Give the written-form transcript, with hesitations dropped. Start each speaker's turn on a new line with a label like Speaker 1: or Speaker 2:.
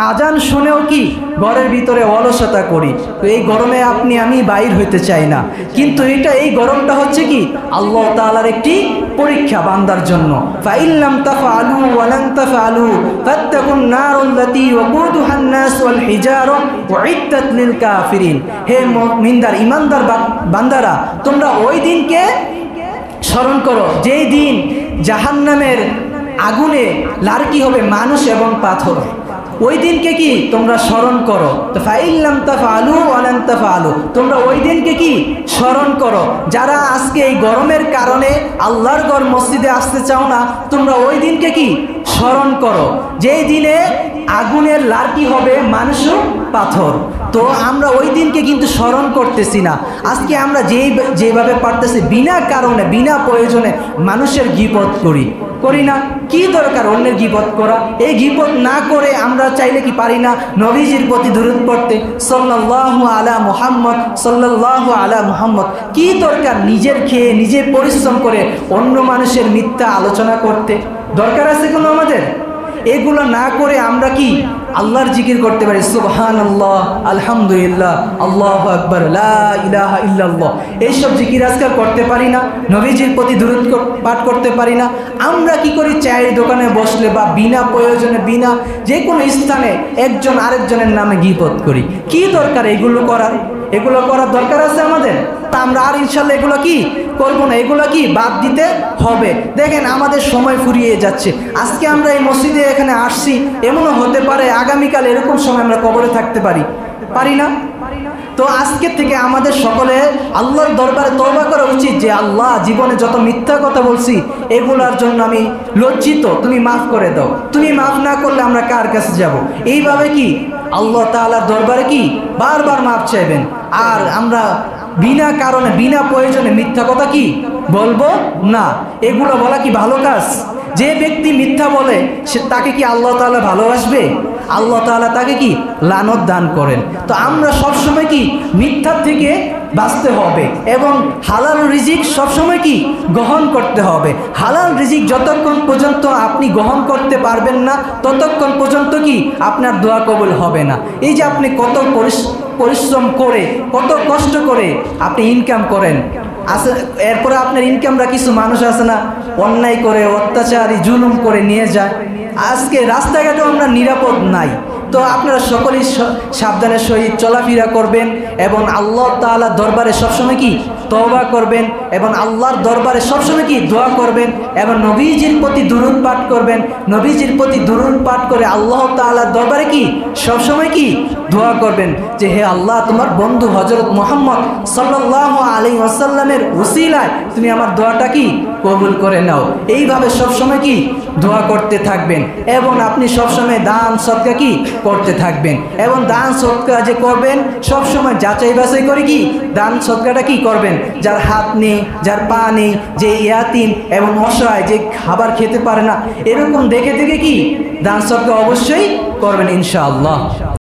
Speaker 1: আজান শুনেও কি ঘরের ভিতরে অলসতা করি। তো এই গরমে আপনি আমি বাইর হইতে চাই না, কিন্তু এই গরমটা হচ্ছে কি আল্লাহ তাআলার একটি পরীক্ষা বান্দার জন্য। ফাইল্লাম তাফআলু ওয়া লান তাফআলু ফাত্তাকুন নারুল্লাতী ওয়াকুদুহান নাস ওয়াল হিজারা উইদ্দাত লিল কাফিরিন। হে মুমিনদার ঈমানদার বান্দারা, তোমরা ওই দিনকে স্মরণ করো যেই দিন জাহান্নামের আগুনে লার্কি হবে মানুষ এবং পাথর। ওই দিনকে কি তোমরা স্মরণ করো। তো ফাইল্লাম তাফআলু ওয়া লান তাফআলু, তোমরা ওই দিনকে কি স্মরণ করো। যারা আজকে এই গরমের কারণে আল্লাহর ঘর মসজিদে আসতে চাও না, তোমরা ওই দিনকে কি স্মরণ করো যেই দিনে আগুনের লার্কি হবে মানুষ পাথর। তো আমরা ওই দিনকে কিন্তু স্মরণ করতেছি না। আজকে আমরা যেভাবে পারতেছি বিনা কারণে বিনা প্রয়োজনে মানুষের গীবত করি না। কি দরকার অন্যের গীবত করা? এই গীবত না করে আমরা চাইলে কি পারি না নবীজির প্রতি দুরূদ পড়তে, সাল্লাল্লাহু আলা মুহাম্মদ সাল্লাল্লাহু আলা মুহাম্মদ? কি দরকার নিজের খেয়ে নিজে পরিশ্রম করে অন্য মানুষের মিথ্যা আলোচনা করতে? দরকার আছে কোনো আমাদের? এগুলো না করে আমরা কি আল্লাহর জিকির করতে পারি, সুবহানাল্লাহ, আলহামদুলিল্লাহ, আল্লাহু আকবার, লা ইলাহা ইল্লাল্লাহ। এইসব জিকির আজকাল করতে পারি না, নবীজির প্রতি দুরূদ পাঠ করতে পারি না। আমরা কি করি, চায়ের দোকানে বসলে বা বিনা প্রয়োজনে বিনা যে কোনো স্থানে একজন আরেকজনের নামে গীবত করি। কি দরকার এগুলো করার? এগুলো করার দরকার আছে আমাদের? তা আমরা আর ইনশাল্লাহ এগুলো কি করবো না, এগুলো কি বাদ দিতে হবে। দেখেন আমাদের সময় ফুরিয়ে যাচ্ছে। আজকে আমরা এই মসজিদে এখানে আসছি, এমনও হতে পারে আগামীকাল এরকম সময় আমরা কবরে থাকতে পারি না। তো আজকে থেকে আমাদের সকলে আল্লাহর দরবারে তওবা করা উচিত যে আল্লাহ, জীবনে যত মিথ্যা কথা বলছি এগুলোর জন্য আমি লজ্জিত, তুমি মাফ করে দাও। তুমি মাফ না করলে আমরা কার কাছে যাব? এইভাবে কি আল্লাহ তাআলার দরবারে কি বারবার মাফ চাইবেন। আর আমরা বিনা কারণে বিনা প্রয়োজনে মিথ্যা কথা কি বলবো না। এগুলো বলা কি ভালো কাজ? যে ব্যক্তি মিথ্যা বলে তাকে কি আল্লাহ তাআলা ভালোবাসবে? আল্লাহ তাআলা তাকে কি লানত দান করেন। তো আমরা সবসময় কি মিথ্যার থেকে বাঁচতে হবে এবং হালাল রিজিক সবসময় কি গ্রহণ করতে হবে। হালাল রিজিক যতক্ষণ পর্যন্ত আপনি গ্রহণ করতে পারবেন না ততক্ষণ পর্যন্ত কি আপনার দোয়া কবুল হবে না। এই যে আপনি কত পরিশ্রম করে কত কষ্ট করে আপনি ইনকাম করেন, এরপরে আপনার ইনকামটা কিছু মানুষ আছে না অন্যায় করে অত্যাচারী জুলুম করে নিয়ে যায়। আজকে রাস্তাঘাটেও আমরা নিরাপদ নাই। তো আপনারা সকলেই সাবধানের সহিত চলাফেরা করবেন এবং আল্লাহ তাআলার দরবারে সবসময় কি তওবা করবেন এবং আল্লাহর দরবারে সবসময় কি দোয়া করবেন এবং নবীজির প্রতি দুরূদ পাঠ করবেন। নবীজির প্রতি দুরূদ পাঠ করে আল্লাহ তাআলার দরবারে কি সবসময় কি দোয়া করবেন যে হে আল্লাহ, তোমার বন্ধু হযরত মুহাম্মদ সাল্লাল্লাহু আলাইহি ওয়াসাল্লামের উসিলায় তুমি আমার দোয়াটা কি কবুল করে নাও। এইভাবে সবসময় কি দোয়া করতে থাকবেন এবং আপনি সবসময় দান সদকা কি করতে থাকবেন এবং দান সদকা যে করবেন সবসময় যাচাই বাছাই করে কি দান সদকাটা কি করবেন। যার হাত নেই, যার পা নেই, যে ইয়াতিম এবং অসহায়, যে খাবার খেতে পারে না, এরকম দেখে দেখে কি দান সদকা অবশ্যই করবেন ইনশাআল্লাহ।